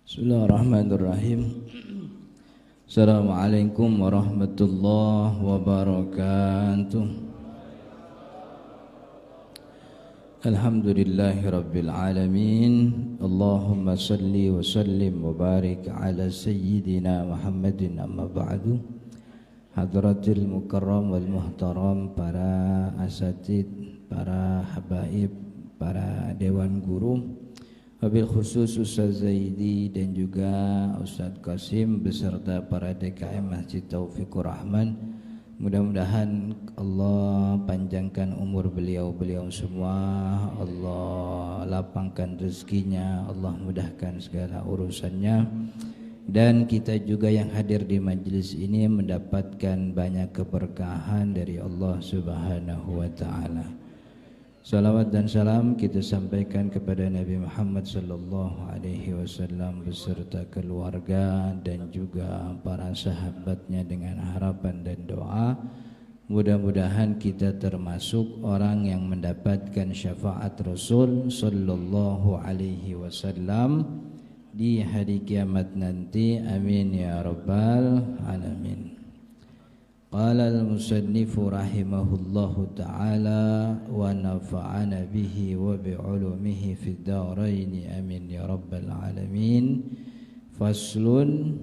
Bismillahirrahmanirrahim. Assalamualaikum warahmatullahi wabarakatuh. Alhamdulillahi rabbil alamin. Allahumma salli wa sallim wa barik ala sayyidina Muhammadin amma ba'du. Hadratil mukarram wal muhtaram, para asatid, para habaib, para dewan guru, wabil khusus Ustaz Zaidi dan juga Ustaz Qasim beserta para DKM Masjid Taufikur Rahman. Mudah-mudahan Allah panjangkan umur beliau semua, Allah lapangkan rezekinya, Allah mudahkan segala urusannya, dan kita juga yang hadir di majelis ini mendapatkan banyak keberkahan dari Allah Subhanahu wa taala. Salawat dan salam kita sampaikan kepada Nabi Muhammad sallallahu alaihi wasallam beserta keluarga dan juga para sahabatnya, dengan harapan dan doa mudah-mudahan kita termasuk orang yang mendapatkan syafaat Rasul sallallahu alaihi wasallam di hari kiamat nanti. Amin ya rabbal alamin. Qala al-musannifu rahimahullahu ta'ala wa nafa'ana bihi wa bi'ulumihi fid darain amin ya rabbal alamin. Faslun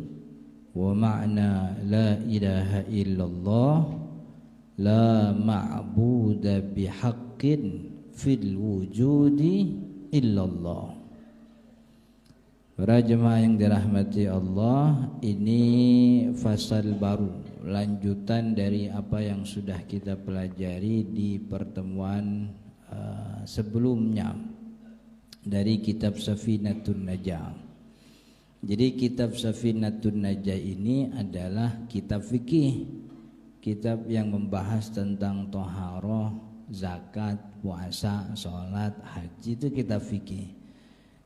wa ma'na la ilaha illallah la ma'buda bihaqqin fil wujudi illallah. Para jemaah yang dirahmati Allah, ini fasal baru, lanjutan dari apa yang sudah kita pelajari di pertemuan sebelumnya dari kitab Safinatun Najah. Jadi kitab Safinatun Najah ini adalah kitab fikih, kitab yang membahas tentang thaharah, zakat, puasa, sholat, haji, itu kitab fikih.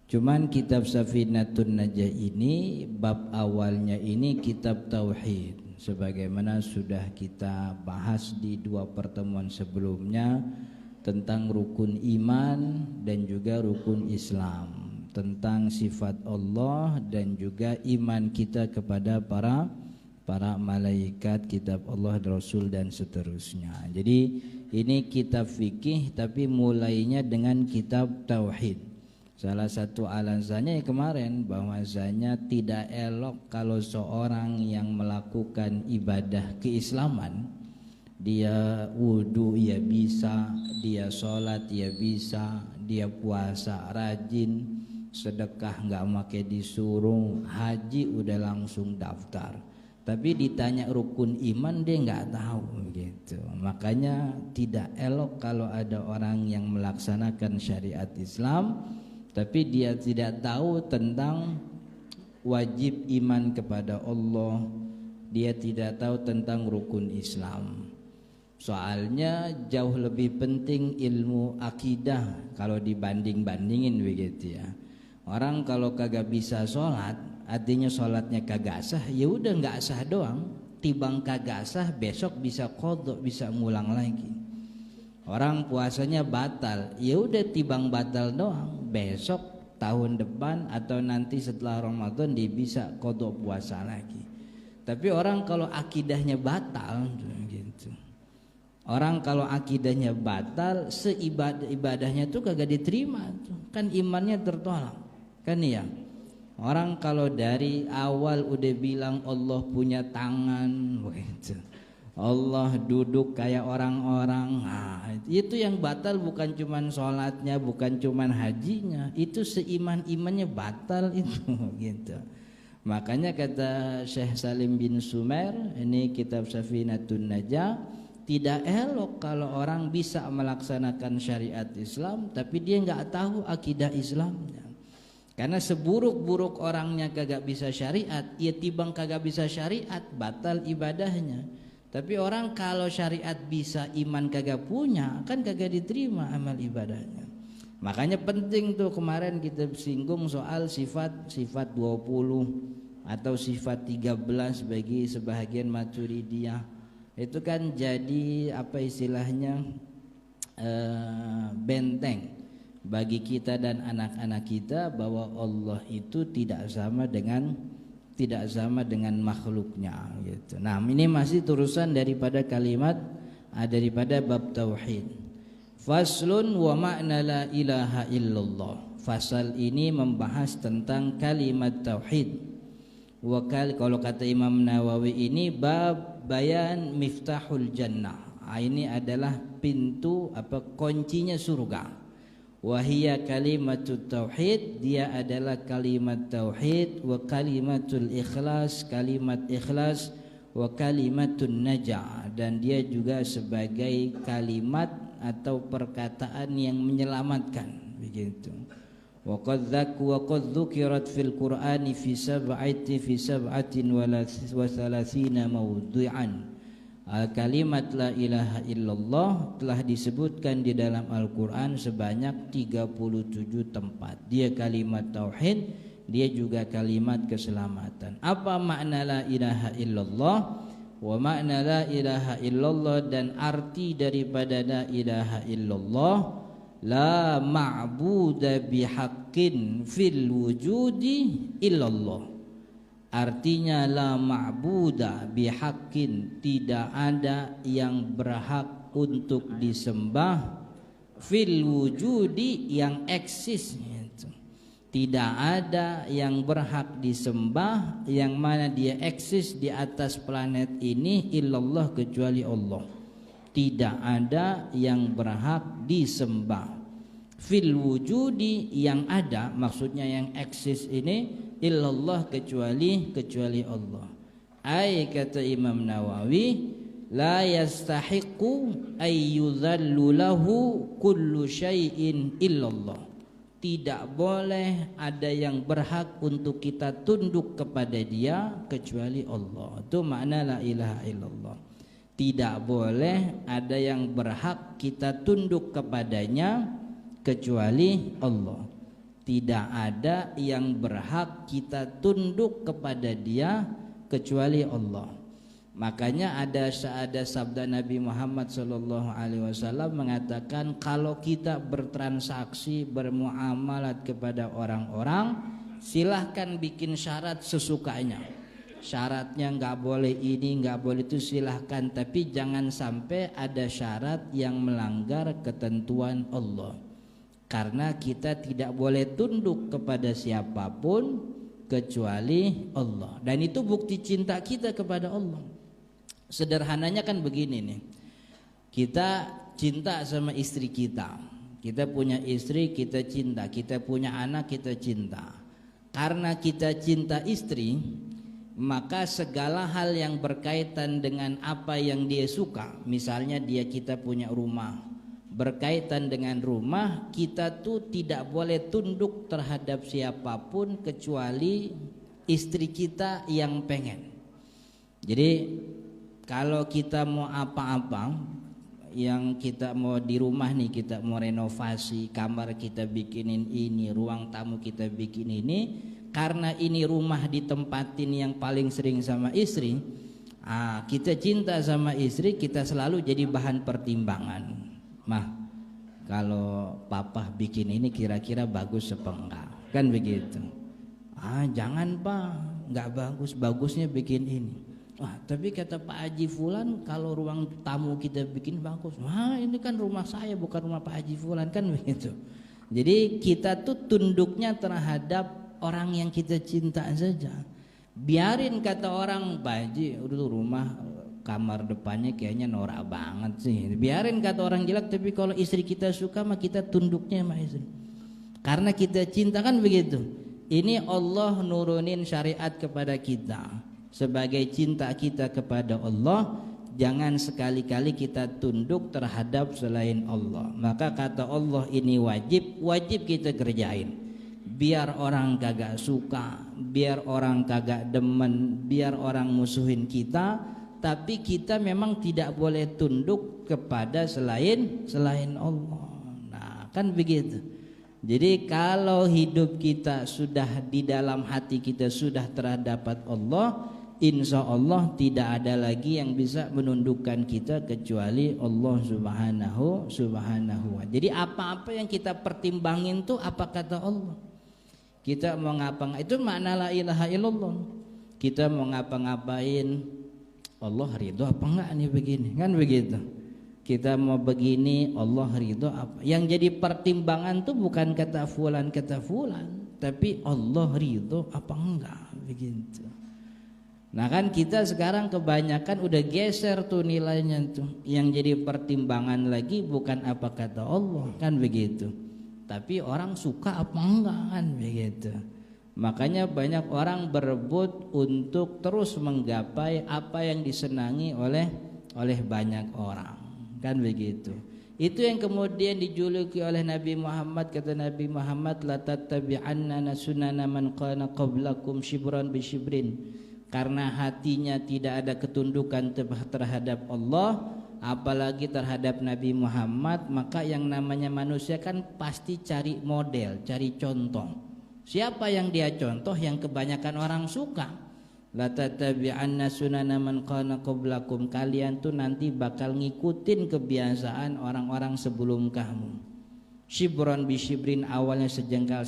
Cuman kitab Safinatun Najah ini bab awalnya ini kitab tauhid, sebagaimana sudah kita bahas di dua pertemuan sebelumnya tentang rukun iman dan juga rukun Islam, tentang sifat Allah dan juga iman kita kepada para malaikat, kitab Allah, Rasul dan seterusnya. Jadi ini kitab fikih tapi mulainya dengan kitab tauhid. Salah satu alasannya kemarin bahwasanya tidak elok kalau seorang yang melakukan ibadah keislaman, dia wudu ya bisa, dia sholat ya bisa, dia puasa rajin, sedekah nggak pakai disuruh, haji udah langsung daftar, tapi ditanya rukun iman dia nggak tahu gitu. Makanya tidak elok kalau ada orang yang melaksanakan syariat Islam tapi dia tidak tahu tentang wajib iman kepada Allah, dia tidak tahu tentang rukun Islam. Soalnya jauh lebih penting ilmu akidah kalau dibanding-bandingin begitu ya. Orang kalau kagak bisa sholat, artinya sholatnya kagak sah, ya udah nggak sah doang. Tibang kagak sah, besok bisa qadha, bisa ngulang lagi. Orang puasanya batal, ya udah tibang batal doang, besok tahun depan atau nanti setelah Ramadan dia bisa qadha puasa lagi. Tapi orang kalau akidahnya batal gitu. Orang kalau akidahnya batal, seibadahnya tuh kagak diterima tuh. Kan imannya tertolak. Kan iya. Orang kalau dari awal udah bilang Allah punya tangan, gitu. Allah duduk kayak orang-orang, nah, itu yang batal bukan cuman sholatnya, bukan cuman hajinya, itu seiman-imannya batal itu gitu. Makanya kata Syekh Salim bin Sumer, ini kitab Safinatun Najah, tidak elok kalau orang bisa melaksanakan syariat Islam tapi dia nggak tahu akidah Islamnya. Karena seburuk-buruk orangnya kagak bisa syariat, ia tibang kagak bisa syariat, batal ibadahnya. Tapi orang kalau syariat bisa, iman kagak punya, kan kagak diterima amal ibadahnya. Makanya penting tuh kemarin kita singgung soal sifat 20 atau sifat 13 bagi sebahagian Maturidiyah. Itu kan jadi apa istilahnya, benteng bagi kita dan anak-anak kita bahwa Allah itu tidak sama dengan makhluknya gitu. Nah, ini masih terusan daripada kalimat daripada bab tauhid. Faslun wa ma'na la ilaha illallah. Fasal ini membahas tentang kalimat tauhid. Kalau kata Imam Nawawi ini bab bayan miftahul jannah. Ini adalah pintu kuncinya surga. Wahia kalimatut tauhid, dia adalah kalimat tauhid, wa kalimatul ikhlas, kalimat ikhlas, wa kalimatun najah, dan dia juga sebagai kalimat atau perkataan yang menyelamatkan begitu. Wa qad dzukirat fil Qur'ani fi sab'atin wa thalathina mawdu'an. Kalimat la ilaha illallah telah disebutkan di dalam Al-Quran sebanyak 37 tempat. Dia kalimat tauhid, dia juga kalimat keselamatan. Apa makna la ilaha illallah? Wa makna la ilaha illallah, dan arti daripada la ilaha illallah, la ma'buda bihaqqin fil wujudi illallah. Artinya la ma'buda bihaqqin, tidak ada yang berhak untuk disembah, fil wujudi, yang eksis itu. Tidak ada yang berhak disembah yang mana dia eksis di atas planet ini illallah, kecuali Allah. Tidak ada yang berhak disembah. Fil wujudi, yang ada maksudnya yang eksis ini, illallah, kecuali Allah. Ai kata Imam Nawawi, la yastahiqu ay yudhallu lahu kullu syai'in illallah. Tidak boleh ada yang berhak untuk kita tunduk kepada dia kecuali Allah. Itu makna la ilaha illallah. Tidak boleh ada yang berhak kita tunduk kepadanya kecuali Allah. Tidak ada yang berhak kita tunduk kepada dia kecuali Allah. Makanya ada sabda Nabi Muhammad SAW mengatakan, kalau kita bertransaksi, bermuamalat kepada orang-orang, silahkan bikin syarat sesukanya. Syaratnya nggak boleh ini, nggak boleh itu, silahkan, tapi jangan sampai ada syarat yang melanggar ketentuan Allah. Karena kita tidak boleh tunduk kepada siapapun kecuali Allah. Dan itu bukti cinta kita kepada Allah. Sederhananya kan begini nih. Kita cinta sama istri kita. Kita punya istri, kita cinta. Kita punya anak, kita cinta. Karena kita cinta istri, maka segala hal yang berkaitan dengan apa yang dia suka, misalnya kita punya rumah, berkaitan dengan rumah, kita tuh tidak boleh tunduk terhadap siapapun kecuali istri kita yang pengen. Jadi kalau kita mau apa-apa, yang kita mau di rumah nih, kita mau renovasi, kamar kita bikinin ini, ruang tamu kita bikin ini, karena ini rumah ditempatin yang paling sering sama istri, kita cinta sama istri, kita selalu jadi bahan pertimbangan. Mah, kalau papa bikin ini kira-kira bagus apa enggak? Kan begitu. Jangan pak, enggak bagus, bagusnya bikin ini. Tapi kata Pak Haji Fulan kalau ruang tamu kita bikin bagus. Ini kan rumah saya, bukan rumah Pak Haji Fulan, kan begitu. Jadi kita tuh tunduknya terhadap orang yang kita cinta saja. Biarin kata orang, Pak Haji rumah kamar depannya kayaknya norak banget sih. Biarin kata orang jelek, tapi kalau istri kita suka mah kita tunduknya sama istri. Karena kita cinta, kan begitu. Ini Allah nurunin syariat kepada kita. Sebagai cinta kita kepada Allah, jangan sekali-kali kita tunduk terhadap selain Allah. Maka kata Allah ini wajib kita kerjain. Biar orang kagak suka, biar orang kagak demen, biar orang musuhin kita, tapi kita memang tidak boleh tunduk kepada selain Allah. Nah, kan begitu. Jadi kalau hidup kita sudah di dalam hati kita sudah terdapat Allah, insya Allah tidak ada lagi yang bisa menundukkan kita kecuali Allah subhanahu wa. Jadi apa-apa yang kita pertimbangin tuh apa kata Allah. Kita mau ngapa, itu makna la ilaha illallah. Kita mau ngapa-ngapain, Allah ridho apa enggak nih begini, kan begitu. Kita mau begini, Allah ridho apa. Yang jadi pertimbangan tuh bukan kata fulan, tapi Allah ridho apa enggak, begitu. Nah kan kita sekarang kebanyakan udah geser tuh nilainya tuh. Yang jadi pertimbangan lagi bukan apa kata Allah, kan begitu. Tapi orang suka apa enggak, kan begitu. Makanya banyak orang berebut untuk terus menggapai apa yang disenangi oleh banyak orang, kan begitu. Itu yang kemudian dijuluki oleh Nabi Muhammad. Kata Nabi Muhammad, la tattabi'anna sunana man kana qablakum shibran bi shibrin. Karena hatinya tidak ada ketundukan terhadap Allah, apalagi terhadap Nabi Muhammad, maka yang namanya manusia kan pasti cari model, cari contoh. Siapa yang dia contoh? Yang kebanyakan orang suka. La tattabi'anna sunana man kana qablakum. Kalian tuh nanti bakal ngikutin kebiasaan orang-orang sebelum kamu. Shibron bi shibrin, awalnya sejengkal.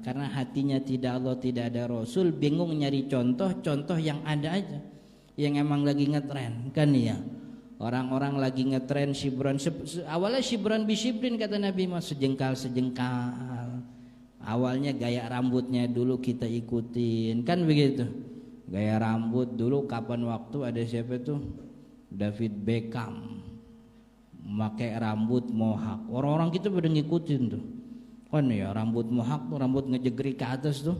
Karena hatinya tidak Allah, tidak ada Rasul, bingung nyari contoh yang ada aja, yang emang lagi ngetren, kan ya. Orang-orang lagi ngetren shibron, awalnya shibron bi shibrin kata Nabi Muhammad, sejengkal. Awalnya gaya rambutnya dulu kita ikutin, kan begitu. Gaya rambut dulu kapan waktu ada siapa tuh? David Beckham. Pakai rambut mohak, orang-orang kita pada ngikutin tuh, kan ya, rambut mohak tuh, rambut ngejegrik ke atas tuh.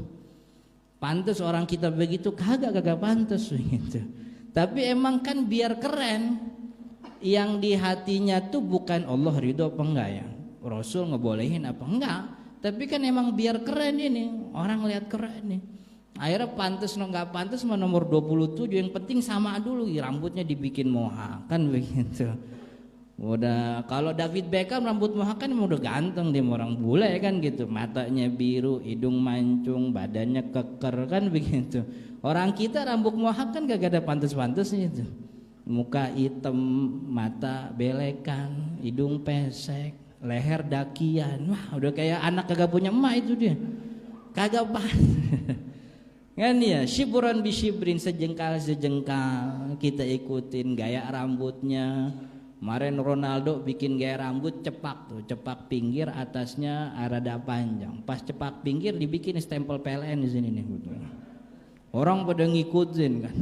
Pantas orang kita begitu? Kagak pantas gitu. Tapi emang kan biar keren. Yang di hatinya tuh bukan Allah ridho apa enggak ya, Rasul ngebolehin apa enggak, tapi kan emang biar keren ini, orang lihat keren nih. Akhirnya pantas nggak pantas mah nomor 27, yang penting sama dulu, rambutnya dibikin mohak, kan begitu. Udah, kalau David Beckham rambut mohak kan udah ganteng, dia orang bule kan gitu, matanya biru, hidung mancung, badannya keker, kan begitu. Orang kita rambut mohak kan gak ada pantas-pantasnya itu. Muka hitam, mata belekan, hidung pesek, leher dakian. Wah, udah kayak anak kagak punya emak itu dia. Kagak pantas. Kan ya, shibran bi shibrin, sejengkal kita ikutin gaya rambutnya. Kemarin Ronaldo bikin gaya rambut cepak tuh, cepak pinggir, atasnya rada panjang. Pas cepak pinggir dibikin stempel PLN di sini nih. Orang pada ngikutin kan.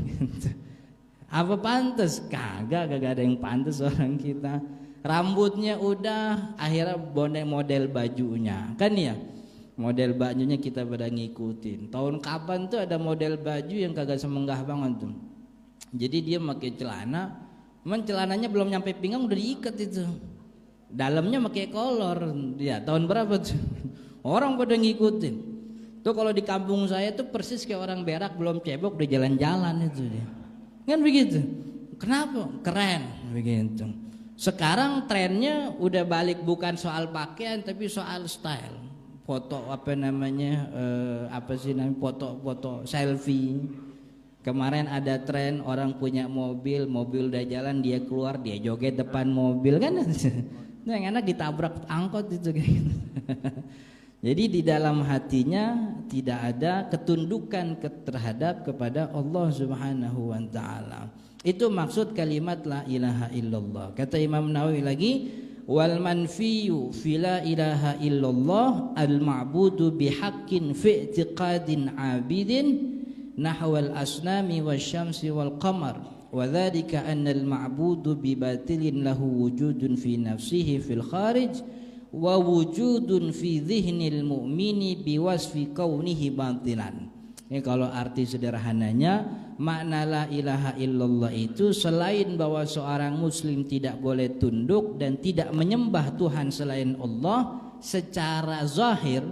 Apa pantas? Kagak ada yang pantas orang kita. Rambutnya udah, akhirnya model bajunya, kan ya. Model bajunya kita pada ngikutin. Tahun kapan tuh ada model baju yang kagak semenggah banget tuh. Jadi dia pakai celana, cuman celananya belum nyampe pinggang udah diikat itu. Dalamnya pakai kolor. Ya, tahun berapa tuh? Orang pada ngikutin. Tuh kalau di kampung saya tuh persis kayak orang berak belum cebok udah jalan-jalan itu dia. Kan begitu. Kenapa? Keren begitu. Sekarang trennya udah balik, bukan soal pakaian tapi soal style. Foto apa namanya? Foto selfie. Kemarin ada tren orang punya mobil udah jalan, dia keluar, dia joget depan mobil, kan. Nah, yang enak ditabrak angkot itu kayak gitu. Jadi di dalam hatinya tidak ada ketundukan terhadap kepada Allah Subhanahu wa taala. Itu maksud kalimat la ilaha illallah. Kata Imam Nawawi lagi, wal manfiyu fi la ilaha illallah al ma'budu bihaqqin fi i'tiqadin 'abidin nahwal asnami wasyamsi wal qamar wa dzalika anna al ma'budu bi batilin lahu wujudun fi nafsihi fil kharij wa wujudun fi dhihnil mu'mini bi wasfi kaunihi batilan. Ini kalau arti sederhananya, makna la ilaha illallah itu selain bahwa seorang muslim tidak boleh tunduk dan tidak menyembah Tuhan selain Allah secara zahir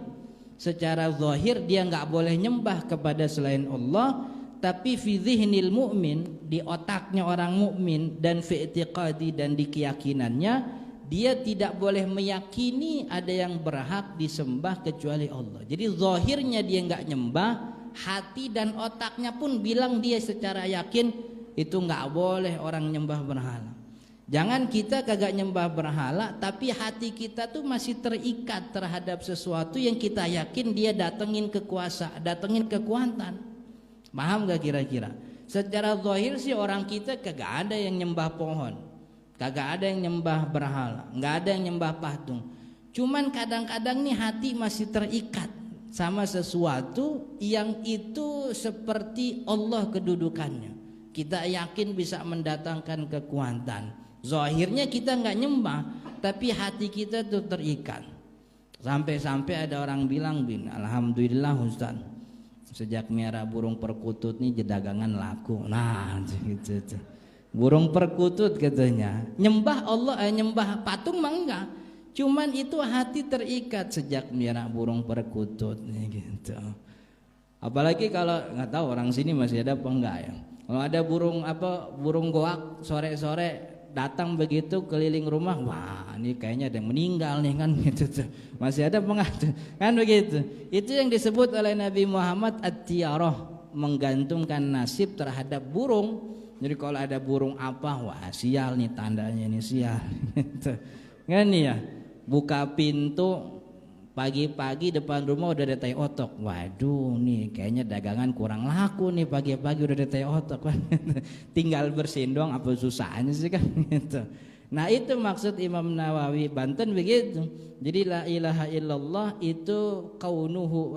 dia nggak boleh nyembah kepada selain Allah, tapi fi dhihnil mu'min, di otaknya orang mukmin, dan fi i'tiqadi, dan di keyakinannya dia tidak boleh meyakini ada yang berhak disembah kecuali Allah. Jadi zahirnya dia nggak nyembah, hati dan otaknya pun bilang dia secara yakin itu nggak boleh orang nyembah berhala. Jangan kita kagak nyembah berhala tapi hati kita tuh masih terikat terhadap sesuatu yang kita yakin dia datengin kekuasaan, datengin kekuatan. Paham gak kira-kira? Secara zahir sih orang kita kagak ada yang nyembah pohon, kagak ada yang nyembah berhala, nggak ada yang nyembah patung. Cuman kadang-kadang nih hati masih terikat sama sesuatu yang itu seperti Allah kedudukannya. Kita yakin bisa mendatangkan kekuatan. Zahirnya kita nggak nyembah, tapi hati kita tuh terikat. Sampai-sampai ada orang bilang, alhamdulillah Ustaz, sejak miara burung perkutut nih dagangan laku. Nah, gitu. Burung perkutut katanya. Nyembah Allah, nyembah patung mah enggak. Cuman itu hati terikat sejak miara burung perkutut gitu. Apalagi kalau nggak tahu orang sini masih ada apa enggak ya. Kalau ada burung goak sore-sore datang begitu keliling rumah, wah ini kayaknya ada yang meninggal nih kan gitu. Masih ada pengatur kan begitu. Itu yang disebut oleh Nabi Muhammad at-tiyarah, menggantungkan nasib terhadap burung. Jadi kalau ada burung apa, wah sial nih tandanya ini sial gitu. Kan ya, buka pintu pagi-pagi depan rumah udah ada teh otok. Waduh nih kayaknya dagangan kurang laku nih, pagi-pagi udah ada teh otok kan. Tinggal bersihin doang, apa susahnya sih kan gitu. Nah itu maksud Imam Nawawi Banten begitu. Jadi la ilaha illallah itu kaunuhu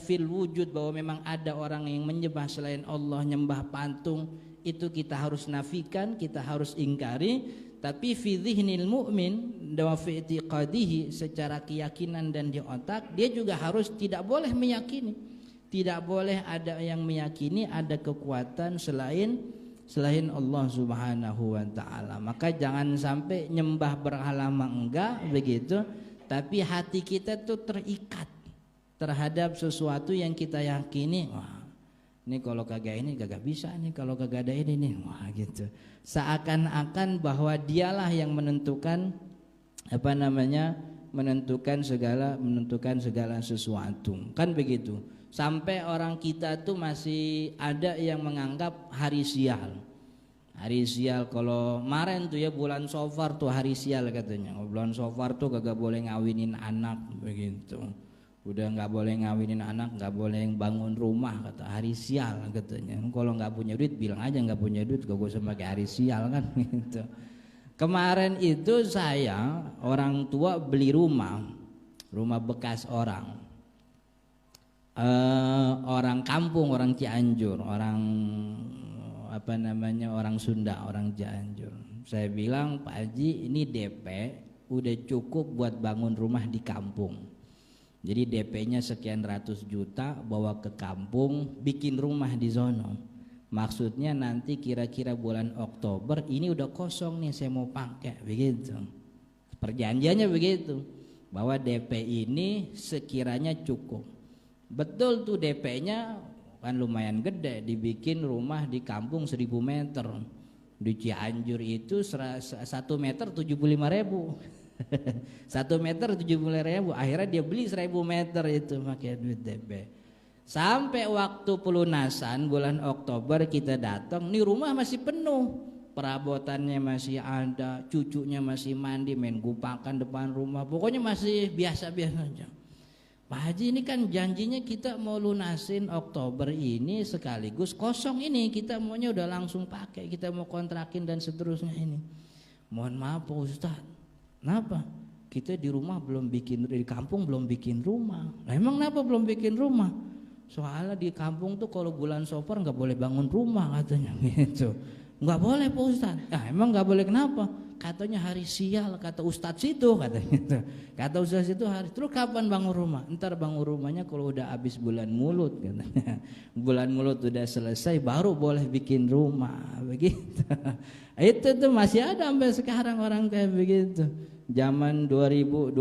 fil wujud, bahwa memang ada orang yang menyembah selain Allah, nyembah patung, itu kita harus nafikan, kita harus ingkari. Tapi fi dhihnil mu'min wa fi i'tiqadihi, secara keyakinan dan di otak dia juga harus tidak boleh meyakini, tidak boleh ada yang meyakini ada kekuatan selain Allah Subhanahu wa taala. Maka jangan sampai nyembah berhala enggak begitu, tapi hati kita tuh terikat terhadap sesuatu yang kita yakini. Wah, ini kalau kagak ini kagak bisa nih, kalau kagak ada ini nih, wah gitu. Seakan-akan bahwa dialah yang menentukan menentukan segala sesuatu. Kan begitu. Sampai orang kita tuh masih ada yang menganggap hari sial. Hari sial kalau kemarin tuh ya bulan Safar tuh hari sial katanya. Bulan Safar tuh kagak boleh ngawinin anak begitu. Udah nggak boleh ngawinin anak, nggak boleh bangun rumah, kata hari sial katanya. Kalau nggak punya duit bilang aja nggak punya duit, gak usah pakai hari sial kan gitu. Kemarin itu saya orang tua beli rumah bekas orang kampung, orang Cianjur, orang orang Sunda, orang Cianjur. Saya bilang, Pak Haji ini DP udah cukup buat bangun rumah di kampung. Jadi DP-nya sekian ratus juta, bawa ke kampung, bikin rumah di sono. Maksudnya nanti kira-kira bulan Oktober ini udah kosong nih, saya mau pakai begitu. Perjanjiannya begitu, bahwa DP ini sekiranya cukup. Betul tuh DP-nya kan lumayan gede, dibikin rumah di kampung 1000 meter. Di Cianjur itu 1 meter 75.000. 1 meter 75.000. Akhirnya dia beli 1000 meter itu pakai duit DP. Sampai waktu pelunasan bulan Oktober kita datang, nih rumah masih penuh, perabotannya masih ada, cucunya masih mandi, main gupakan depan rumah, pokoknya masih biasa-biasa aja. Pak Haji ini kan janjinya kita mau lunasin Oktober ini sekaligus kosong ini, kita maunya udah langsung pakai, kita mau kontrakin dan seterusnya ini. Mohon maaf Pak Ustadz, kenapa? Kita di rumah belum bikin, di kampung belum bikin rumah. Nah, emang kenapa belum bikin rumah? Soalnya di kampung tuh kalau bulan Safar nggak boleh bangun rumah katanya gitu. Nggak boleh Pak Ustadz. Nah, emang nggak boleh kenapa? Katanya hari sial, kata Ustadz itu katanya gitu. Kata Ustadz itu hari. Terus kapan bangun rumah? Ntar bangun rumahnya kalau udah habis bulan Mulut katanya. Bulan Mulut udah selesai baru boleh bikin rumah begitu. Itu tuh masih ada sampai sekarang orang kayak begitu. Zaman 2022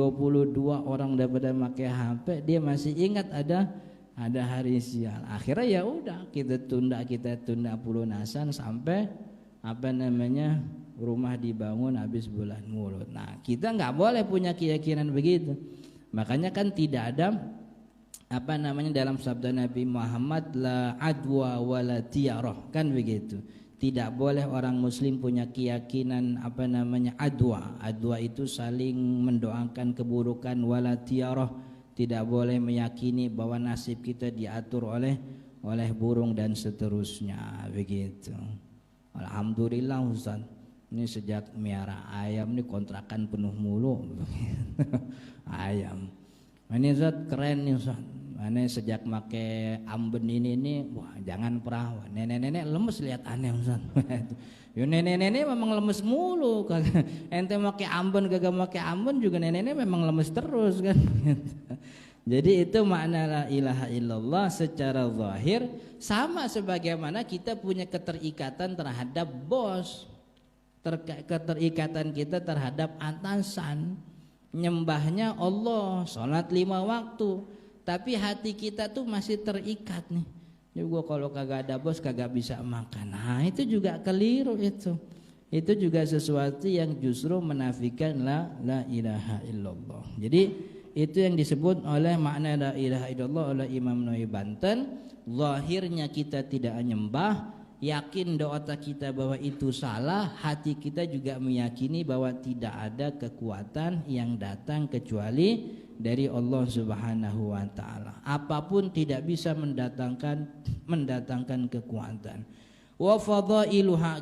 orang udah pada pakai HP, dia masih ingat ada hari sial. Akhirnya ya udah kita tunda pelunasan sampai rumah dibangun habis bulan Mulut. Nah, kita nggak boleh punya keyakinan begitu. Makanya kan tidak ada dalam sabda Nabi Muhammad, la adwa wala tiarah, kan begitu. Tidak boleh orang muslim punya keyakinan adwa. Adwa itu saling mendoakan keburukan, wala tiarah, tidak boleh meyakini bahwa nasib kita diatur oleh burung dan seterusnya, begitu. Alhamdulillah Ustaz, ini sejak miara ayam ini kontrakan penuh mulu. Ayam ini Ustaz keren nih Ustaz. Aneh sejak make amben ini wah jangan perawan. Nenek-nenek lemes lihat aneh Ustaz. Yo nenek-nenek memang lemes mulu. Ente make amben kagak make amben juga nenek-nenek memang lemes terus kan. Jadi itu makna la ilaha illallah secara zahir, sama sebagaimana kita punya keterikatan terhadap bos, keterikatan kita terhadap atasan. Nyembahnya Allah, sholat 5 waktu, tapi hati kita tuh masih terikat nih. Jadi gua kalau kagak ada bos kagak bisa makan. Nah itu juga keliru itu. Itu juga sesuatu yang justru menafikan la ilaha illallah. Jadi itu yang disebut oleh makna la ilaha illallah oleh Imam Nawawi Banten. Zahirnya kita tidak menyembah, yakin doa kita bahwa itu salah, hati kita juga meyakini bahwa tidak ada kekuatan yang datang kecuali dari Allah Subhanahu wa taala. Apapun tidak bisa mendatangkan kekuatan. Wa fadailuha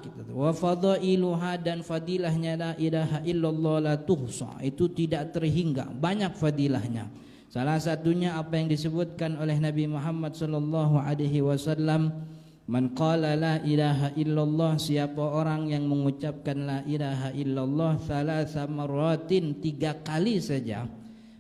dan fadilahnya la ilaha illallah la tuhsa, itu tidak terhingga, banyak fadilahnya. Salah satunya apa yang disebutkan oleh Nabi Muhammad sallallahu alaihi wasallam, man qala la ilaha illallah, siapa orang yang mengucapkan la ilaha illallah thalatha marratin, 3 kali saja,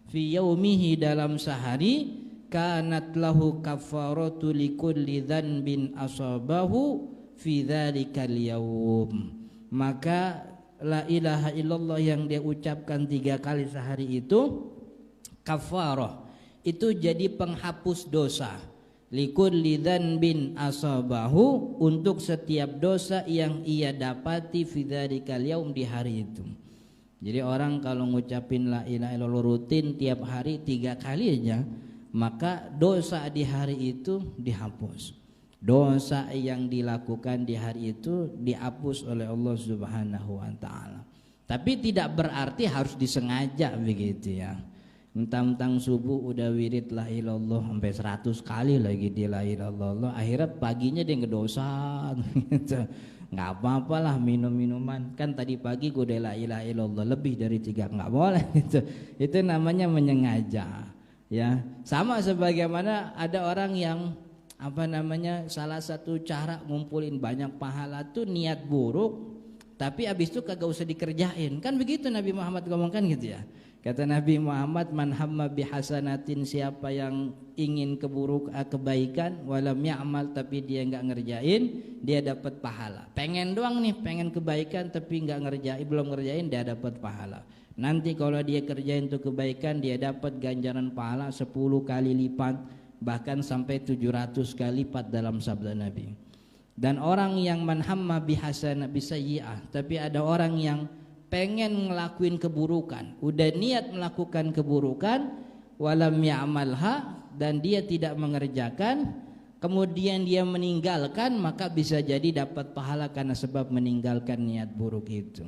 fi yaumihi, dalam sehari, kanat lahu kafaratu likulli dzanbin asabahu fi dzalikal yaum. Maka la ilaha illallah yang dia ucapkan 3 kali sehari itu kafarah, itu jadi penghapus dosa. Likulli dzanbin asabahu, untuk setiap dosa yang ia dapati fi dzalikal yaum, di hari itu. Jadi orang kalau ngucapin la ilaha illallah rutin tiap hari 3 kali aja, maka dosa di hari itu dihapus. Dosa yang dilakukan di hari itu dihapus oleh Allah Subhanahu wa taala. Tapi tidak berarti harus disengaja begitu ya. Mentang-mentang subuh udah wirid la ilallah sampai 100 kali lagi di la ilallah, akhirnya paginya dia ngedosa gitu. Nggak apa-apalah minum-minuman, kan tadi pagi gue udah la ilaha illallah lebih dari 3, nggak boleh gitu. Itu namanya menyengaja ya. Sama sebagaimana ada orang yang salah satu cara ngumpulin banyak pahala tuh niat buruk, tapi abis itu kagak usah dikerjain, kan begitu Nabi Muhammad ngomongkan gitu ya. Kata Nabi Muhammad, man hamma bihasanatin, siapa yang ingin kebaikan, walam ya'mal, tapi dia nggak ngerjain, dia dapat pahala. Pengen doang nih, pengen kebaikan tapi nggak ngerjain, belum ngerjain, dia dapat pahala. Nanti kalau dia kerjain tuh kebaikan, dia dapat ganjaran pahala 10 kali lipat, bahkan sampai 700 kali lipat dalam sabda Nabi. Dan orang yang man hamma bihasanah bisayyi'ah, tapi ada orang yang pengen ngelakuin keburukan, udah niat melakukan keburukan, walam ya'malha, dan dia tidak mengerjakan, kemudian dia meninggalkan, maka bisa jadi dapat pahala karena sebab meninggalkan niat buruk itu.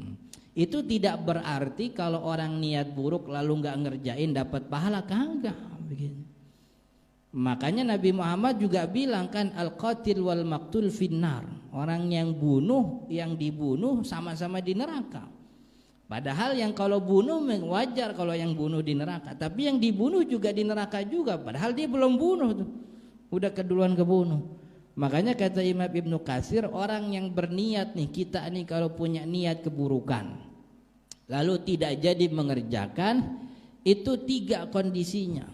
Itu tidak berarti kalau orang niat buruk lalu nggak ngerjain dapat pahala, kagak begitu. Makanya Nabi Muhammad juga bilang kan, al-qatil wal maqtul finnar, orang yang bunuh, yang dibunuh sama-sama di neraka. Padahal yang kalau bunuh wajar kalau yang bunuh di neraka, tapi yang dibunuh juga di neraka juga, padahal dia belum bunuh tuh, udah keduluan kebunuh. Makanya kata Imam Ibnu Katsir, orang yang berniat nih, kita nih kalau punya niat keburukan lalu tidak jadi mengerjakan, itu 3 kondisinya.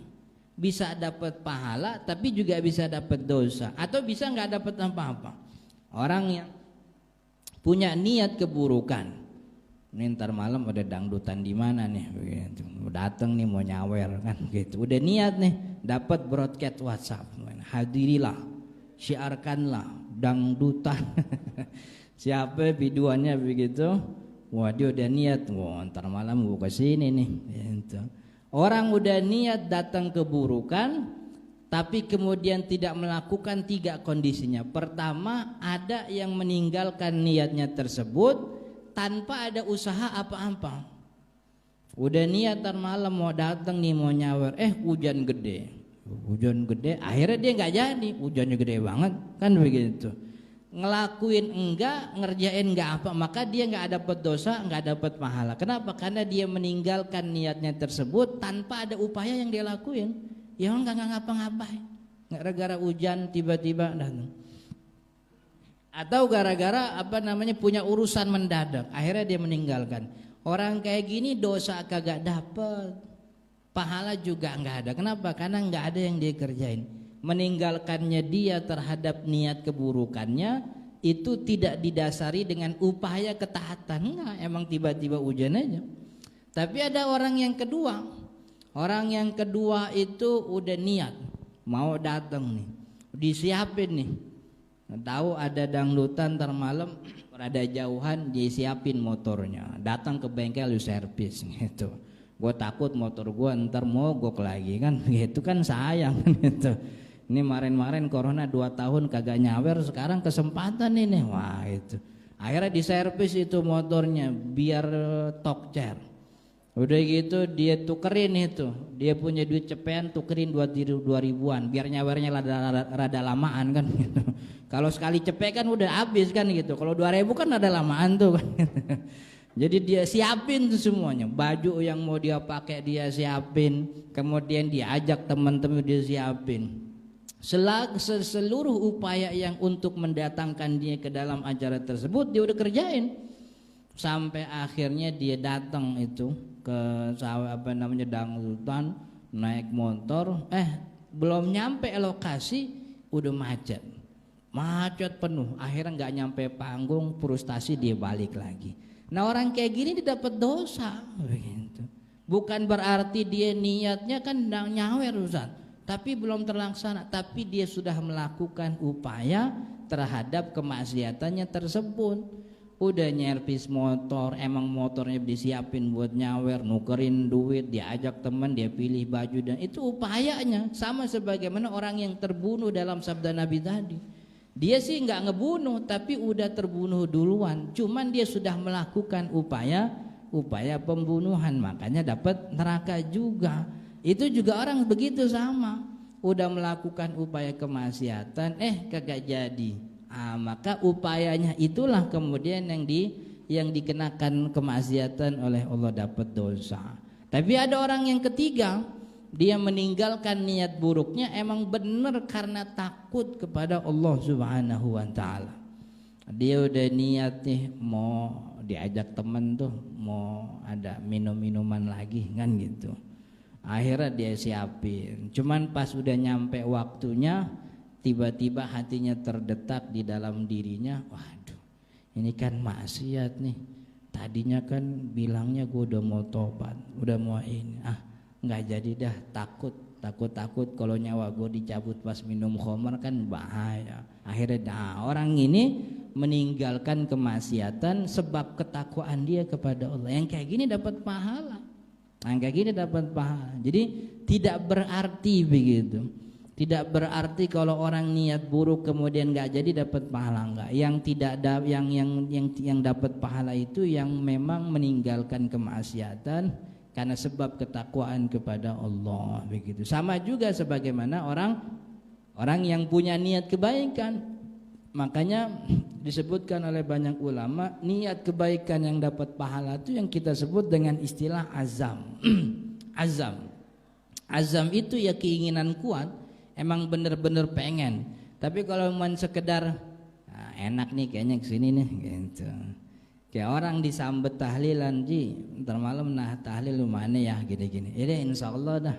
Bisa dapat pahala tapi juga bisa dapat dosa, atau bisa nggak dapat apa-apa. Orang yang punya niat keburukan, ini ntar malam ada dangdutan di mana nih, begitu. Datang nih mau nyawer kan, gitu. Udah niat nih, dapat broadcast WhatsApp, hadirilah, syiarkanlah dangdutan. Siapa biduannya begitu? Wah dia udah niat, wah ntar malam gua kesini nih. Gitu. Orang udah niat datang keburukan, tapi kemudian tidak melakukan 3 kondisinya. Pertama, ada yang meninggalkan niatnya tersebut tanpa ada usaha apa-apa. Udah niat ntar malam mau datang nih mau nyawer, hujan gede, akhirnya dia nggak jadi, hujannya gede banget kan begitu. Ngelakuin enggak, ngerjain enggak apa, maka dia nggak dapat dosa, nggak dapat pahala. Kenapa? Karena dia meninggalkan niatnya tersebut tanpa ada upaya yang dia lakuin. Ya nggak ngapa-ngapain, gara-gara hujan tiba-tiba datang, atau gara-gara punya urusan mendadak, akhirnya dia meninggalkan. Orang kayak gini dosa kagak dapet, pahala juga nggak ada. Kenapa? Karena nggak ada yang dia kerjain. Meninggalkannya dia terhadap niat keburukannya itu tidak didasari dengan upaya ketaatan, enggak, emang tiba-tiba hujan aja. Tapi ada orang yang kedua. Orang yang kedua itu udah niat mau datang nih, disiapin nih. Tahu ada dangdutan ntar malam, rada jauhan, dia siapin motornya, datang ke bengkel servis gitu. Gue takut motor gue ntar mogok lagi kan, gitu kan sayang gitu. Ini kemarin corona 2 tahun kagak nyawer, sekarang kesempatan ini, wah itu. Akhirnya diservis itu motornya biar talk chair. Udah gitu dia tukerin itu, dia punya duit cepean tukerin 2.000-an biar nyawernya rada lamaan kan gitu. Kalau sekali cepet kan udah habis kan gitu, kalau 2.000 kan ada lamaan tuh kan gitu. Jadi dia siapin tuh semuanya, baju yang mau dia pakai dia siapin, kemudian dia ajak teman-teman dia siapin. Seluruh upaya yang untuk mendatangkan dia ke dalam acara tersebut dia udah kerjain. Sampai akhirnya dia datang itu ke dangdutan, naik motor, belum nyampe lokasi udah macet penuh. Akhirnya nggak nyampe panggung, frustasi dia balik lagi. Nah orang kayak gini dia dapat dosa begitu. Bukan berarti dia niatnya kan nyawer Ustaz, tapi belum terlaksana, tapi dia sudah melakukan upaya terhadap kemaksiatannya tersebut. Udah nyervis motor, emang motornya disiapin buat nyawer, nukerin duit, dia ajak teman, dia pilih baju, dan itu upayanya sama sebagaimana orang yang terbunuh dalam sabda Nabi tadi. Dia sih nggak ngebunuh, tapi udah terbunuh duluan. Cuman dia sudah melakukan upaya pembunuhan, makanya dapat neraka juga. Itu juga orang begitu sama, udah melakukan upaya kemaksiatan, kagak jadi. Maka upayanya itulah kemudian yang dikenakan kemaksiatan oleh Allah, dapat dosa. Tapi ada orang yang ketiga, dia meninggalkan niat buruknya emang benar karena takut kepada Allah Subhanahu wa taala. Dia udah niat nih mau diajak temen tuh mau ada minuman lagi kan gitu. Akhirnya dia siapin. Cuman pas udah nyampe waktunya, tiba-tiba hatinya terdetak di dalam dirinya, waduh ini kan maksiat nih, tadinya kan bilangnya gue udah mau tobat, udah mau ini, nggak jadi dah, takut kalau nyawa gue dicabut pas minum khamar kan bahaya. Akhirnya orang ini meninggalkan kemaksiatan sebab ketakwaan dia kepada Allah. Yang kayak gini dapat pahala, jadi tidak berarti begitu. Tidak berarti kalau orang niat buruk kemudian nggak jadi dapat pahala, enggak. Yang dapat pahala itu yang memang meninggalkan kemaksiatan karena sebab ketakwaan kepada Allah begitu. Sama juga sebagaimana orang yang punya niat kebaikan. Makanya disebutkan oleh banyak ulama, niat kebaikan yang dapat pahala itu yang kita sebut dengan istilah azam. Azam itu ya keinginan kuat. Emang bener-bener pengen, tapi kalau cuma sekedar enak nih kayaknya kesini nih gitu. Kayak orang disambet tahlilan, Ji ntar malam tahlil lu mana ya gini-gini. Ini insya Allah dah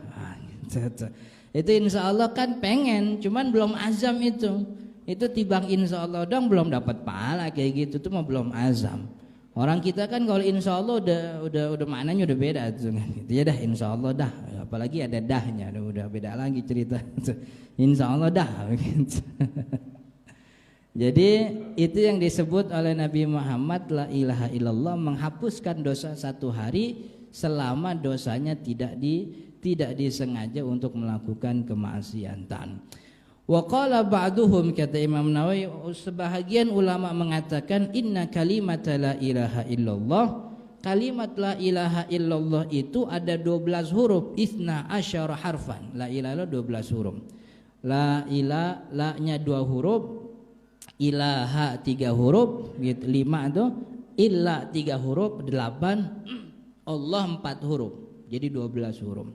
gitu. Itu insya Allah kan pengen, cuman belum azam itu tibang insya Allah dong belum dapat pahala kayak gitu tuh mah belum azam. Orang kita kan kalau insya Allah udah maknanya udah beda tuh kan. Ya dah insya Allah dah, apalagi ada dahnya udah beda lagi cerita. Insya Allah dah gitu. Jadi itu yang disebut oleh Nabi Muhammad, la ilaha illallah, menghapuskan dosa 1 hari selama dosanya tidak tidak disengaja untuk melakukan kemaksiatan. Wa qala ba'duhum, kata Imam Nawawi, sebahagian ulama mengatakan inna kalimat la ilaha illallah, kalimat la ilaha illallah itu ada 12 huruf, isna asyara harfan. La ilaha 12 huruf. La ilaha, la-nya 2 huruf, ilaha 3 huruf, gitu, 5 itu, illa 3 huruf, 8, Allah 4 huruf. Jadi 12 huruf.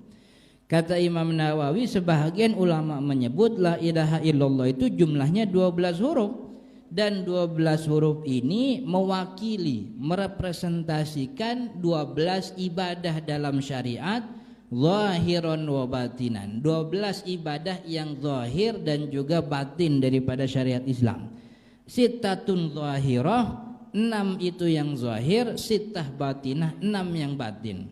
Kata Imam Nawawi, sebahagian ulama menyebut la ilaha illallah itu jumlahnya 12 huruf, dan 12 huruf ini mewakili, merepresentasikan 12 ibadah dalam syariat, zahiran wa batinan. 12 ibadah yang zahir dan juga batin daripada syariat Islam. Sittatun zahirah, 6 itu yang zahir, sittah batinah, 6 yang batin.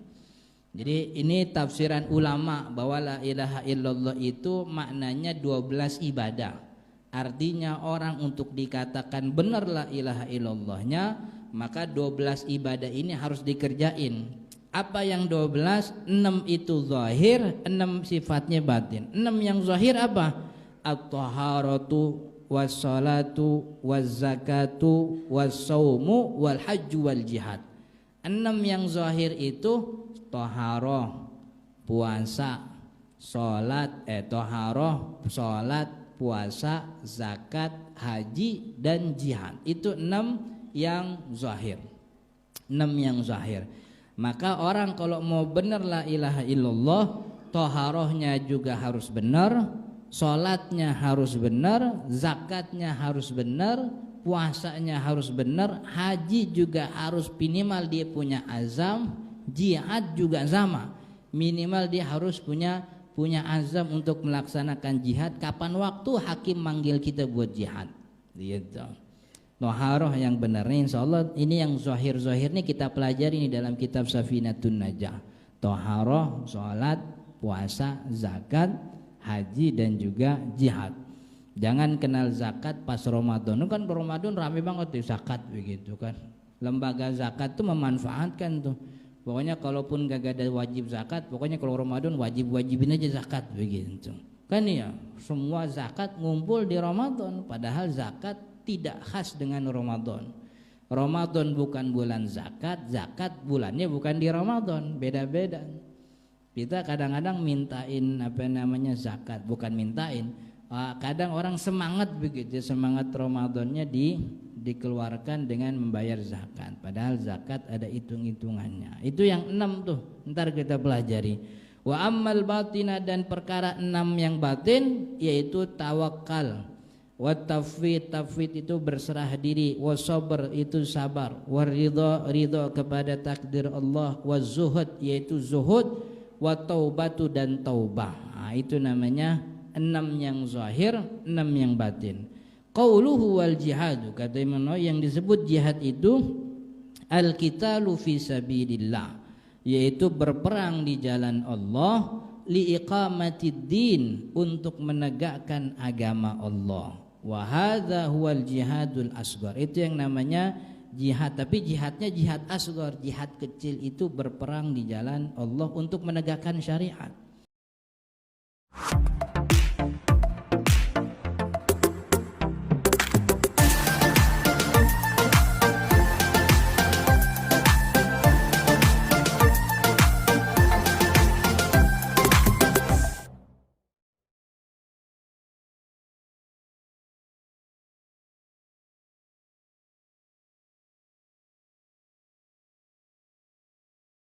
Jadi ini tafsiran ulama bahwa la ilaha illallah itu maknanya 12 ibadah. Artinya orang untuk dikatakan benar la ilaha illallahnya, maka 12 ibadah ini harus dikerjain. Apa yang 12? 6 itu zahir, 6 sifatnya batin. 6 yang zahir apa? At-taharatu was-salatu waz-zakatu was-saumu wal-hajju wal-jihad. 6 yang zahir itu taharah, puasa, salat, taharah, salat, puasa, zakat, haji dan jihad. Itu 6 yang zahir. 6 yang zahir. Maka orang kalau mau benar la ilaha illallah, taharahnya juga harus benar, salatnya harus benar, zakatnya harus benar, puasanya harus benar, haji juga harus minimal dia punya azam. Jihad juga sama, minimal dia harus punya azam untuk melaksanakan jihad. Kapan waktu hakim manggil kita buat jihad, gitu. Taharah yang benar nih, insyaallah ini yang zahir-zahir nih kita pelajari nih dalam kitab Safinatun Najah. Taharah, salat, puasa, zakat, haji dan juga jihad. Jangan kenal zakat pas Ramadan. Kan Ramadan rame banget tuh zakat begitu kan. Lembaga zakat tuh memanfaatkan tuh. Pokoknya kalaupun gak ada wajib zakat, pokoknya kalau Ramadan wajibin aja zakat begitu. Kan ya, semua zakat ngumpul di Ramadan, padahal zakat tidak khas dengan Ramadan. Ramadan bukan bulan zakat, zakat bulannya bukan di Ramadan, beda-beda. Kita kadang-kadang mintain zakat, bukan mintain. Kadang orang semangat begitu, semangat Ramadannya dikeluarkan dengan membayar zakat, padahal zakat ada hitung-hitungannya. Itu yang 6 tuh, ntar kita pelajari. Wa ammal batina, dan perkara 6 yang batin yaitu tawakal, wa tafwid, tafwid itu berserah diri, wa sabr itu sabar, wa ridha kepada takdir Allah, wa zuhud yaitu zuhud, wa taubatu dan taubah. Itu namanya 6 yang zahir, 6 yang batin. Qauluhu wal jihadu, kata Imam Nawawi, yang disebut jihad itu al-qitalu fi sabilillah, yaitu berperang di jalan Allah, li iqamatid din, untuk menegakkan agama Allah. Wa hadza huwal jihadul asghar, itu yang namanya jihad, tapi jihadnya jihad asghar, jihad kecil itu berperang di jalan Allah untuk menegakkan syariat.